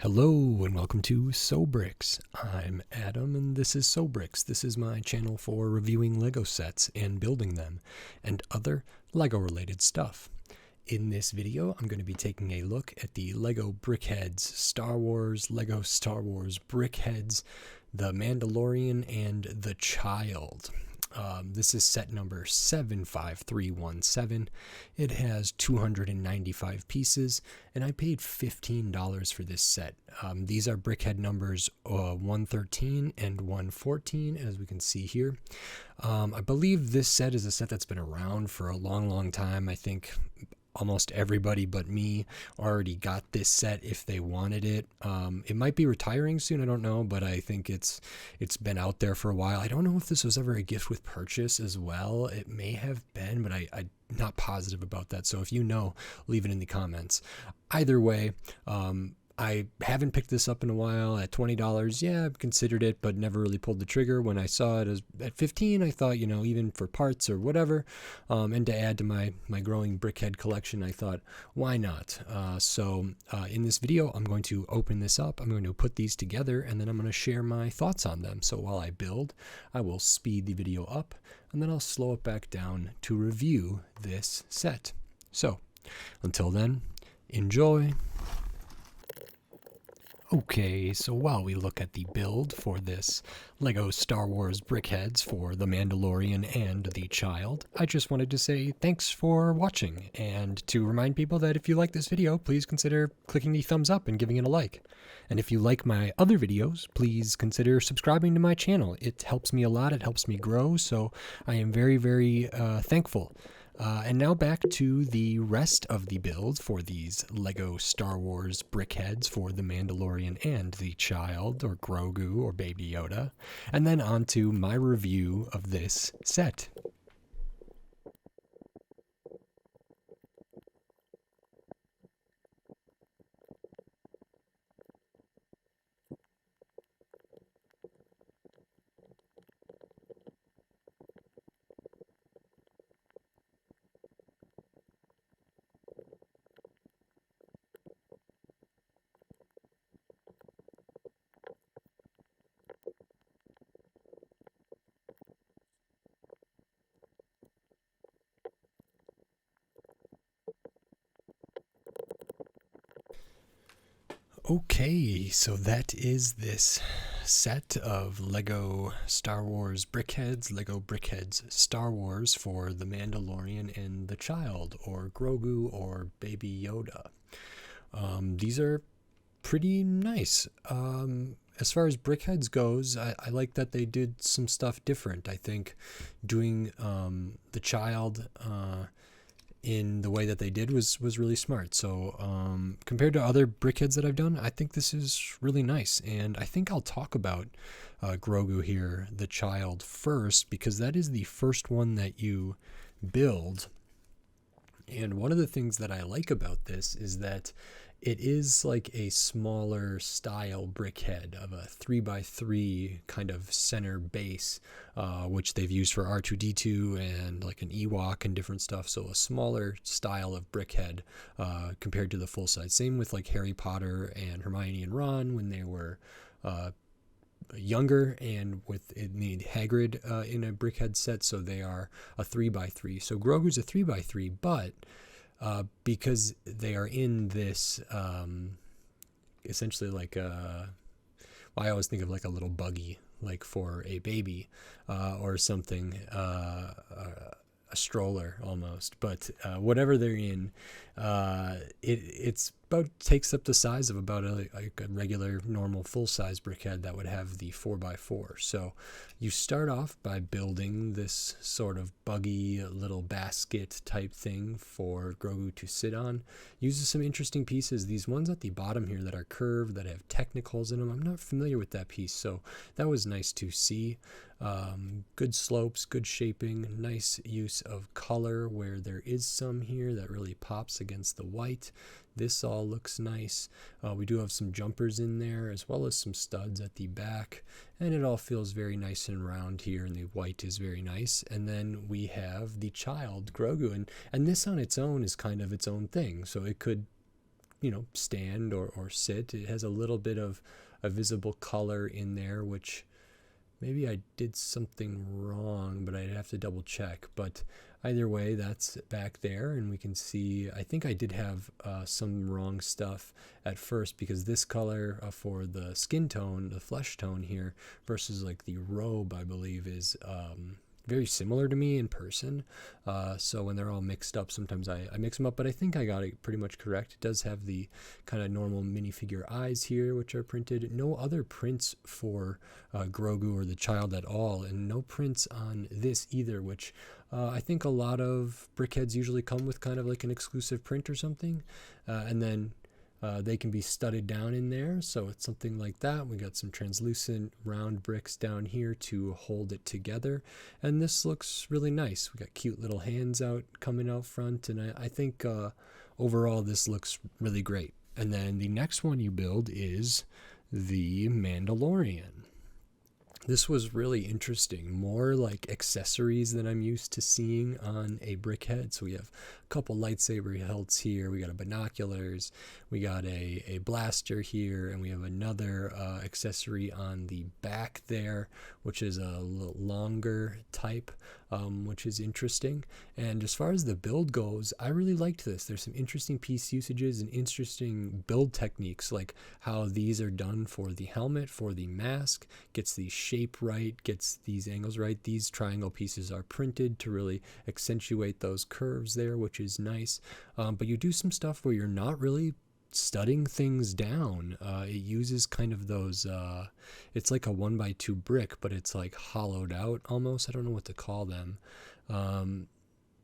Hello and welcome to Bricks. I'm Adam and this is Bricks. This is my channel for reviewing Lego sets and building them and other Lego related stuff. In this video, I'm going to be taking a look at the Lego Brickheadz Lego Star Wars Brickheadz The Mandolorian and the Child. This is set number 75317. It has 295 pieces, and I paid $15 for this set. These are Brickhead numbers 113 and 114, as we can see here. I believe this set is a set that's been around for a long time. I think almost everybody but me already got this set if they wanted it. It might be retiring soon, I don't know, but I think it's been out there for a while. I don't know if this was ever a gift with purchase as well. It may have been, but I'm not positive about that. So if you know, leave it in the comments. Either way, I haven't picked this up in a while. At $20, yeah, I've considered it, but never really pulled the trigger. When I saw it at $15, I thought, even for parts or whatever, and to add to my growing Brickhead collection, I thought, why not? So in this video, I'm going to open this up. I'm going to put these together, and then I'm going to share my thoughts on them. So while I build, I will speed the video up, and then I'll slow it back down to review this set. So until then, enjoy. Okay, so while we look at the build for this Lego Star Wars Brickheadz for The Mandalorian and the Child, I just wanted to say thanks for watching, and to remind people that if you like this video, please consider clicking the thumbs up and giving it a like. And if you like my other videos, please consider subscribing to my channel. It helps me a lot, it helps me grow, so I am very thankful. And now back to the rest of the build for these Lego Star Wars Brickheadz for The Mandalorian and the Child, or Grogu, or Baby Yoda, and then on to my review of this set. Okay, so that is this set of Lego Star Wars Brickheadz, Lego Brickheadz Star Wars for The Mandalorian and the Child, or Grogu, or Baby Yoda. These are pretty nice. As far as Brickheadz goes, I like that they did some stuff different. I think doing the Child in the way that they did was really smart. So compared to other Brickheadz that I've done, I think this is really nice. And I think I'll talk about Grogu here, the Child, first, because that is the first one that you build. And one of the things that I like about this is that it is like a smaller style Brickhead of a 3x3 kind of center base, which they've used for R2-D2 and like an Ewok and different stuff. So a smaller style of Brickhead compared to the full size. Same with like Harry Potter and Hermione and Ron when they were younger, and with the Hagrid in a Brickhead set, so they are a 3x3. So Grogu's a 3x3, but because they are in this essentially like I always think of like a little buggy, like for a baby or something, a stroller almost, but whatever they're in, it's about takes up the size of about a regular normal full-size Brickhead that would have the 4x4. So you start off by building this sort of buggy little basket type thing for Grogu to sit on. Uses some interesting pieces. These ones at the bottom here that are curved, that have technicals in them, I'm not familiar with that piece, so that was nice to see. Good slopes, good shaping, nice use of color where there is some here that really pops against the white. This all looks nice. We do have some jumpers in there as well as some studs at the back, and it all feels very nice and round here, and the white is very nice. And then we have the Child, Grogu, and this on its own is kind of its own thing, so it could stand or sit. It has a little bit of a visible color in there, which maybe I did something wrong, but I'd have to double check. But either way, that's back there, and we can see, I think I did have some wrong stuff at first, because this color for the skin tone, the flesh tone here, versus like the robe, I believe, is very similar to me in person. So when they're all mixed up, sometimes I mix them up, but I think I got it pretty much correct. It does have the kind of normal minifigure eyes here, which are printed. No other prints for Grogu or the child at all, and no prints on this either, which I think a lot of Brickheads usually come with kind of like an exclusive print or something, and then they can be studded down in there, so it's something like that. We got some translucent round bricks down here to hold it together, and this looks really nice. We got cute little hands out coming out front, and I think overall this looks really great. And then the next one you build is the Mandalorian. This was really interesting, more like accessories than I'm used to seeing on a Brickhead. So we have a couple lightsaber hilts here, we got a binoculars, we got a blaster here, and we have another accessory on the back there, which is a little longer type, which is interesting. And as far as the build goes, I really liked this. There's some interesting piece usages and interesting build techniques, like how these are done for the helmet, for the mask, gets the shape right, gets these angles right. These triangle pieces are printed to really accentuate those curves there, which is nice. But you do some stuff where you're not really studding things down. It uses kind of those, it's like a 1x2 brick, but it's like hollowed out almost. I don't know what to call them.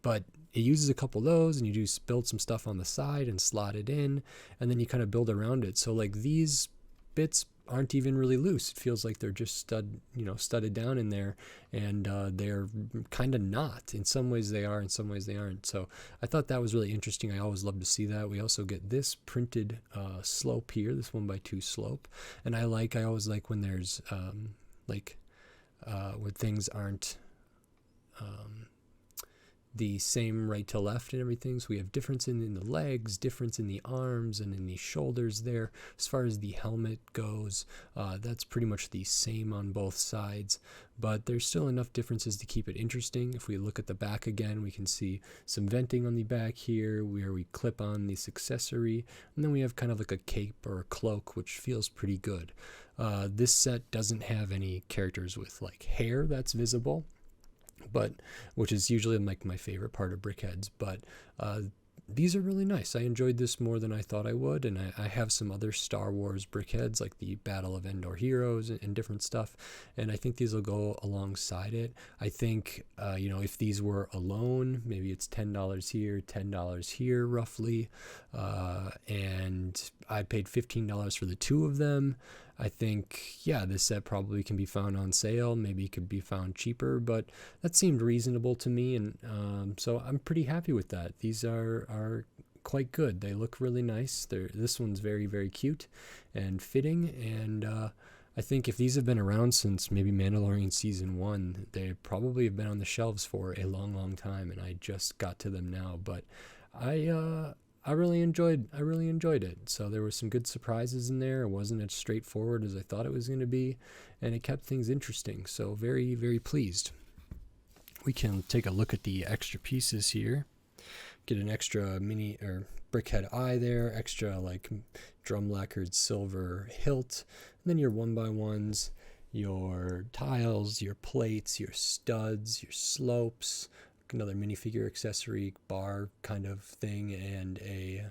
But it uses a couple of those, and you do build some stuff on the side and slot it in, and then you kind of build around it. So like these bits aren't even really loose. It feels like they're just studded down in there, and they're kind of not. In some ways they are, in some ways they aren't. So I thought that was really interesting. I always love to see that. We also get this printed slope here, this 1x2 slope, and I always like when there's where things aren't the same right to left and everything. So we have difference in the legs, difference in the arms, and in the shoulders there. As far as the helmet goes, that's pretty much the same on both sides, but there's still enough differences to keep it interesting. If we look at the back again, we can see some venting on the back here where we clip on this accessory, and then we have kind of like a cape or a cloak, which feels pretty good. This set doesn't have any characters with like hair that's visible, but which is usually like my favorite part of Brickheads, but these are really nice. I enjoyed this more than I thought I would, and I have some other Star Wars Brickheads like the Battle of Endor Heroes and different stuff, and I think these will go alongside it. I think if these were alone, maybe it's $10 here, $10 here roughly, and I paid $15 for the two of them. I think, yeah, this set probably can be found on sale. Maybe it could be found cheaper, but that seemed reasonable to me, and so I'm pretty happy with that. These are quite good. They look really nice. This one's very, very cute and fitting, and I think if these have been around since maybe Mandalorian Season 1, they probably have been on the shelves for a long, long time, and I just got to them now, but I really enjoyed it. So there were some good surprises in there. It wasn't as straightforward as I thought it was going to be, and it kept things interesting. So very, very pleased. We can take a look at the extra pieces here. Get an extra mini or Brickhead eye there, extra like drum lacquered silver hilt, and then your 1x1s, your tiles, your plates, your studs, your slopes, another minifigure accessory bar kind of thing, and a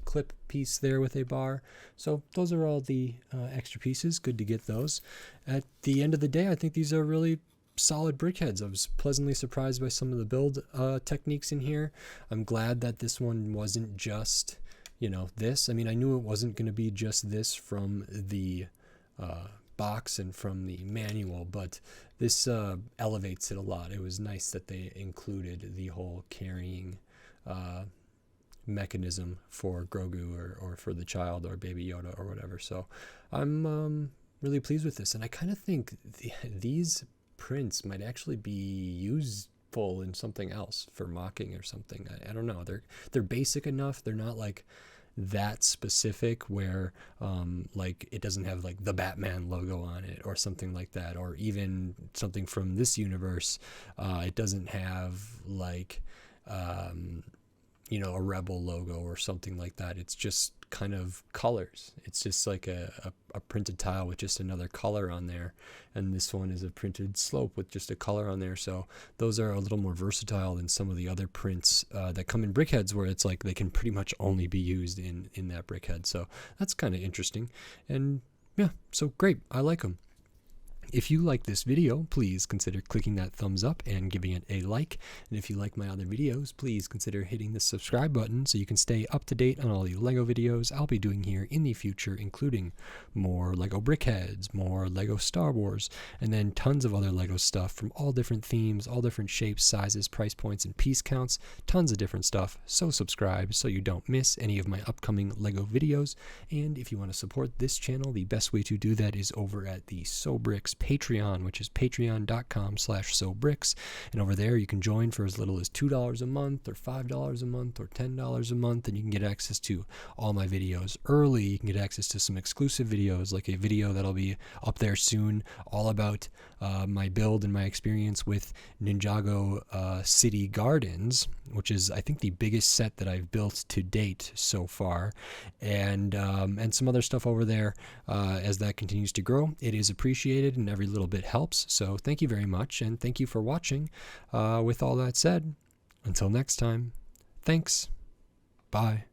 clip piece there with a bar. So those are all the extra pieces. Good to get those. At the end of the day, I think these are really solid Brickheads. I was pleasantly surprised by some of the build techniques in here. I'm glad that this one wasn't just this. I mean, I knew it wasn't going to be just this from the box and from the manual, but this elevates it a lot. It was nice that they included the whole carrying mechanism for Grogu or for the child or Baby Yoda or whatever. So I'm really pleased with this, and I kind of think these prints might actually be useful in something else for mocking or something. I don't know. They're basic enough. They're not like that specific where like it doesn't have like the Batman logo on it or something like that, or even something from this universe. It doesn't have like a Rebel logo or something like that. It's just kind of colors. It's just like a printed tile with just another color on there, and this one is a printed slope with just a color on there. So those are a little more versatile than some of the other prints that come in Brickheads, where it's like they can pretty much only be used in that Brickhead. So that's kind of interesting, and yeah, so great. I like them. If you like this video, please consider clicking that thumbs up and giving it a like. And if you like my other videos, please consider hitting the subscribe button so you can stay up to date on all the LEGO videos I'll be doing here in the future, including more LEGO Brickheads, more LEGO Star Wars, and then tons of other LEGO stuff from all different themes, all different shapes, sizes, price points, and piece counts. Tons of different stuff. So subscribe so you don't miss any of my upcoming LEGO videos. And if you want to support this channel, the best way to do that is over at the SoBricks Patreon, which is patreon.com/SoBricks, and over there you can join for as little as $2 a month or $5 a month or $10 a month, and you can get access to all my videos early. You can get access to some exclusive videos, like a video that'll be up there soon all about my build and my experience with Ninjago City Gardens, which is I think the biggest set that I've built to date so far, and some other stuff over there as that continues to grow. It is appreciated, and every little bit helps. So thank you very much, and thank you for watching. With all that said, until next time, thanks. Bye.